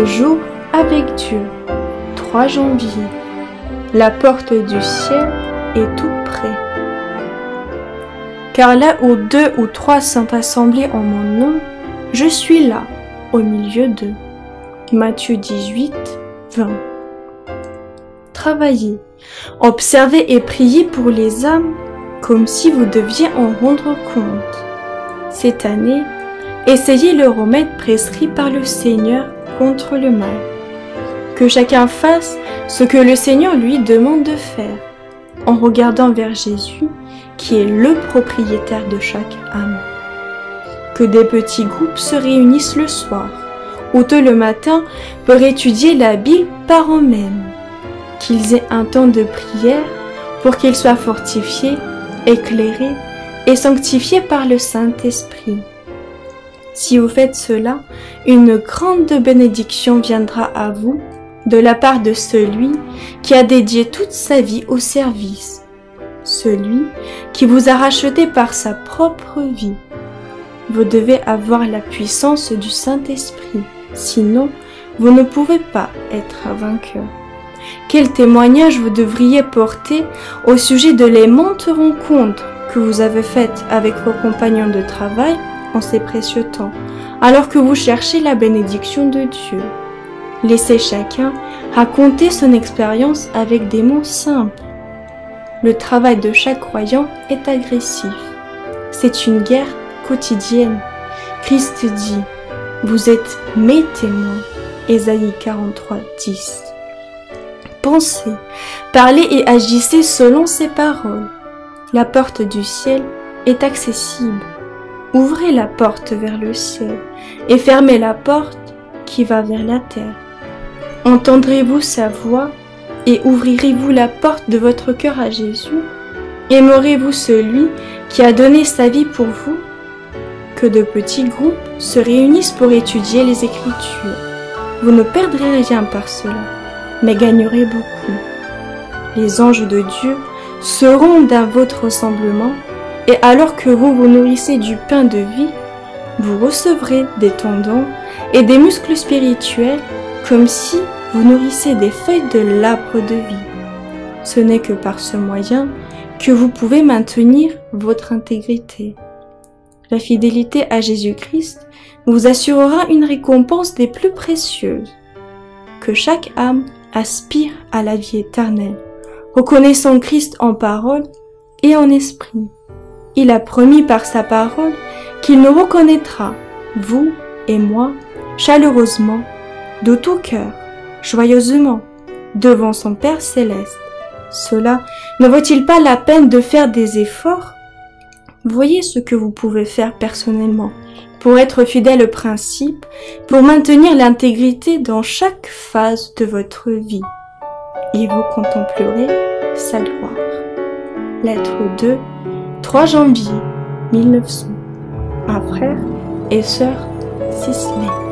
ce jour avec Dieu. 3 janvier. La porte du ciel est tout près. Car là où 2 ou 3 sont assemblés en mon nom, je suis là, au milieu d'eux. Matthieu 18, 20. Travaillez, observez et priez pour les âmes comme si vous deviez en rendre compte. Cette année, essayez le remède prescrit par le Seigneur contre le mal. Que chacun fasse ce que le Seigneur lui demande de faire, en regardant vers Jésus, qui est le propriétaire de chaque âme. Que des petits groupes se réunissent le soir, ou tôt le matin pour étudier la Bible par eux-mêmes. Qu'ils aient un temps de prière pour qu'ils soient fortifiés, éclairés et sanctifiés par le Saint-Esprit. Si vous faites cela, une grande bénédiction viendra à vous de la part de celui qui a dédié toute sa vie au service, celui qui vous a racheté par sa propre vie. Vous devez avoir la puissance du Saint-Esprit, sinon vous ne pouvez pas être vainqueur. Quel témoignage vous devriez porter au sujet de l'aimantes rencontres que vous avez faites avec vos compagnons de travail en ces précieux temps, alors que vous cherchez la bénédiction de Dieu. Laissez chacun raconter son expérience avec des mots simples. Le travail de chaque croyant est agressif. C'est une guerre quotidienne. Christ dit, « Vous êtes mes témoins » Ésaïe 43, 10. Pensez, parlez et agissez selon ces paroles. La porte du ciel est accessible. Ouvrez la porte vers le ciel et fermez la porte qui va vers la terre. Entendrez-vous sa voix et ouvrirez-vous la porte de votre cœur à Jésus? Aimerez-vous celui qui a donné sa vie pour vous? Que de petits groupes se réunissent pour étudier les Écritures. Vous ne perdrez rien par cela, mais gagnerez beaucoup. Les anges de Dieu seront dans votre rassemblement, et alors que vous vous nourrissez du pain de vie, vous recevrez des tendons et des muscles spirituels comme si vous nourrissez des feuilles de l'arbre de vie. Ce n'est que par ce moyen que vous pouvez maintenir votre intégrité. La fidélité à Jésus-Christ vous assurera une récompense des plus précieuses. Que chaque âme aspire à la vie éternelle, reconnaissant Christ en parole et en esprit. Il a promis par sa parole qu'il nous reconnaîtra, vous et moi, chaleureusement, de tout cœur, joyeusement, devant son Père céleste. Cela ne vaut-il pas la peine de faire des efforts? Voyez ce que vous pouvez faire personnellement pour être fidèle au principe, pour maintenir l'intégrité dans chaque phase de votre vie. Et vous contemplerez sa gloire. Lettre 2, 3 janvier 1900. Un frère et sœur Sisley.